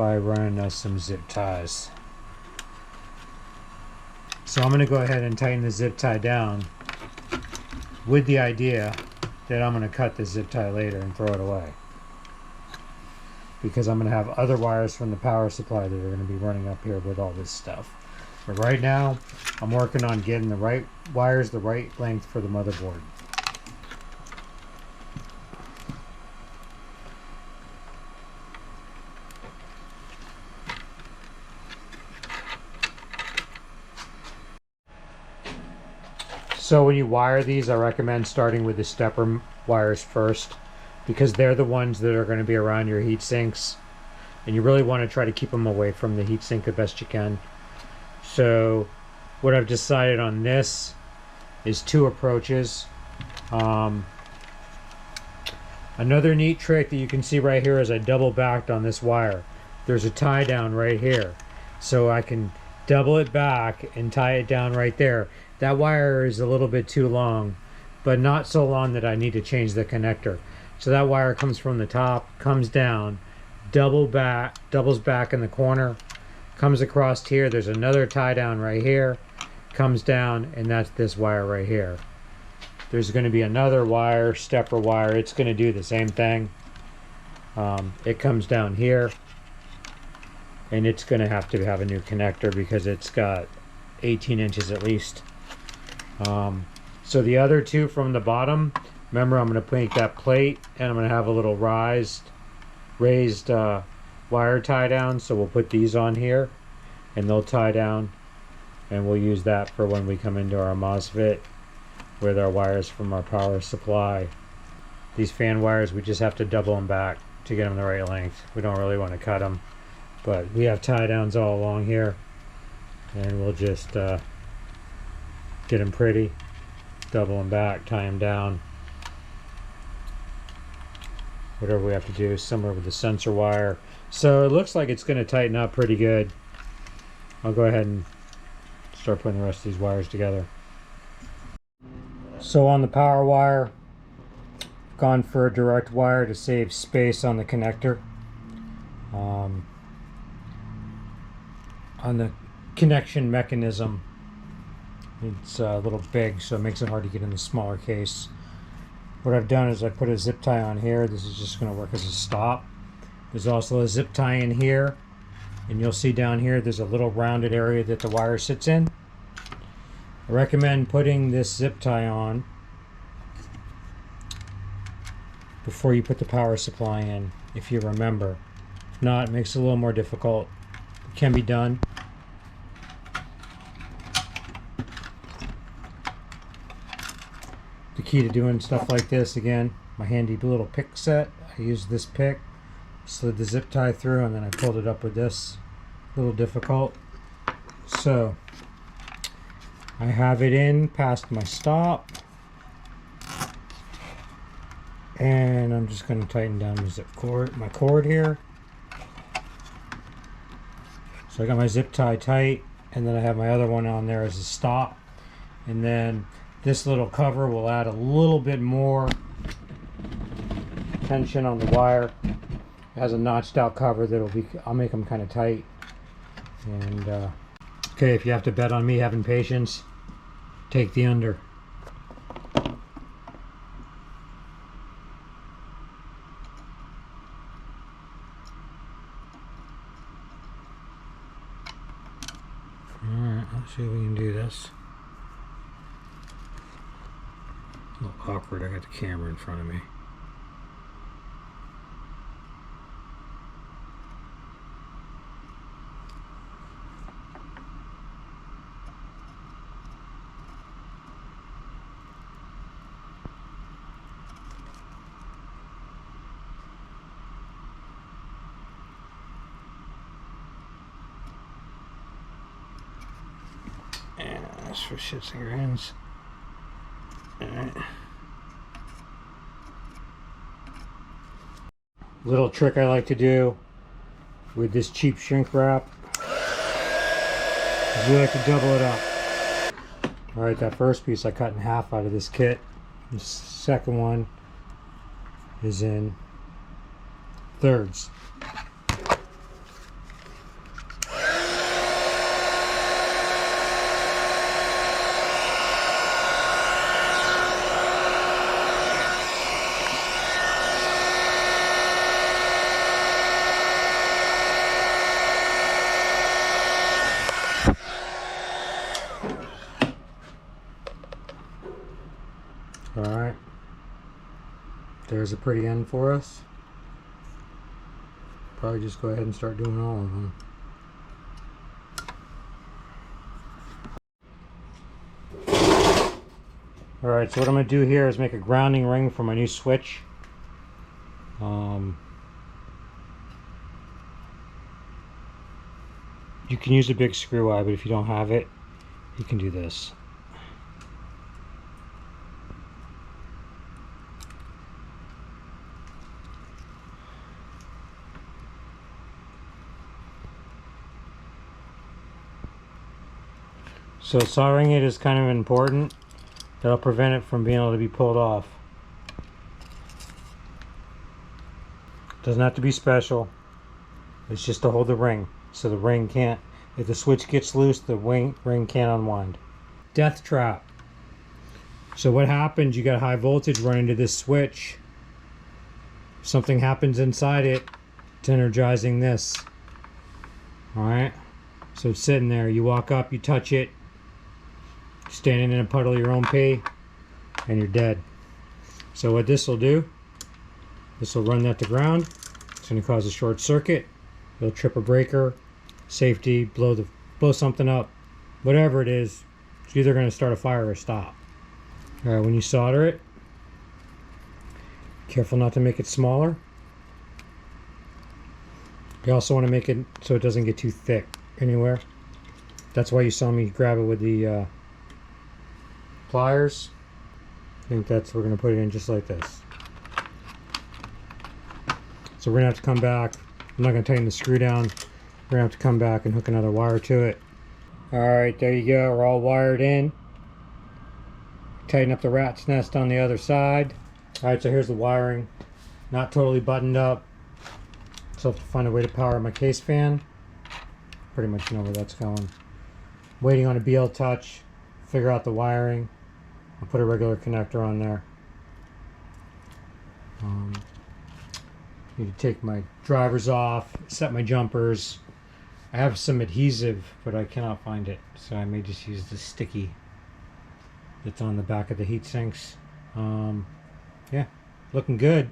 by running us some zip ties. So I'm going to go ahead and tighten the zip tie down with the idea that I'm going to cut the zip tie later and throw it away, because I'm going to have other wires from the power supply that are going to be running up here with all this stuff. But right now I'm working on getting the right wires the right length for the motherboard. So when you wire these, I recommend starting with the stepper wires first, because they're the ones that are going to be around your heat sinks, and you really want to try to keep them away from the heat sink the best you can. So what I've decided on this is 2 approaches. Another neat trick that you can see right here is I double backed on this wire. There's a tie down right here, so I can double it back and tie it down right there. That wire is a little bit too long, but not so long that I need to change the connector. So that wire comes from the top, comes down, doubles back in the corner, comes across here. There's another tie down right here, comes down, and that's this wire right here. There's going to be another wire, stepper wire. It's going to do the same thing. It comes down here, and it's going to have a new connector because it's got 18 inches at least. So the other 2 from the bottom, remember, I'm going to make that plate, and I'm going to have a little raised wire tie down. So we'll put these on here, and they'll tie down, and we'll use that for when we come into our MOSFET with our wires from our power supply. These fan wires, we just have to double them back to get them the right length. We don't really want to cut them, but we have tie downs all along here, and we'll just get them pretty, double them back, tie them down, whatever we have to do. Similar with the sensor wire. So it looks like it's going to tighten up pretty good. I'll go ahead and start putting the rest of these wires together. So on the power wire, I've gone for a direct wire to save space on the connector. On the connection mechanism, it's a little big, so it makes it hard to get in the smaller case. What I've done is I put a zip tie on here. This is just going to work as a stop. There's also a zip tie in here, and you'll see down here there's a little rounded area that the wire sits in. I recommend putting this zip tie on before you put the power supply in, if you remember. If not, it makes it a little more difficult. It can be done. The key to doing stuff like this, again, my handy little pick set. I used this pick, slid the zip tie through, and then I pulled it up with this. A little difficult. So I have it in past my stop, and I'm just going to tighten down my cord here. So I got my zip tie tight, and then I have my other one on there as a stop, and then this little cover will add a little bit more tension on the wire. It has a notched out cover I'll make them kind of tight. And okay, if you have to bet on me having patience, take the under. Alright, let's see if we can do this. A little awkward, I got the camera in front of me. And that's for shits and grins. Alright. Little trick I like to do with this cheap shrink wrap is we like to double it up. Alright, that first piece I cut in half out of this kit. The second one is in thirds. there's a pretty end for us. Probably just go ahead and start doing all of them. Alright, so what I'm going to do here is make a grounding ring for my new switch. You can use a big screw eye, but if you don't have it, you can do this. So soldering it is kind of important. That'll prevent it from being able to be pulled off. Doesn't have to be special. It's just to hold the ring. So the ring can't, if the switch gets loose, the ring can't unwind. Death trap. So what happens, you got high voltage running to this switch. Something happens inside it, it's energizing this. Alright? So it's sitting there. You walk up, you touch it, standing in a puddle of your own pee, and you're dead. So what this will do, this will run that to ground. It's going to cause a short circuit. It'll trip a breaker, safety, blow something up. Whatever it is, it's either going to start a fire or stop. Alright, when you solder it, careful not to make it smaller. You also want to make it so it doesn't get too thick anywhere. That's why you saw me grab it with the pliers. I think we're going to put it in just like this. So we're going to have to come back. I'm not going to tighten the screw down. We're going to have to come back and hook another wire to it. Alright, there you go. We're all wired in. Tighten up the rat's nest on the other side. Alright, so here's the wiring. Not totally buttoned up. So I have to find a way to power my case fan. Pretty much know where that's going. Waiting on a BL touch. Figure out the wiring. I'll put a regular connector on there. Need to take my drivers off, set my jumpers. I have some adhesive, but I cannot find it, so I may just use the sticky that's on the back of the heat sinks. Yeah, looking good.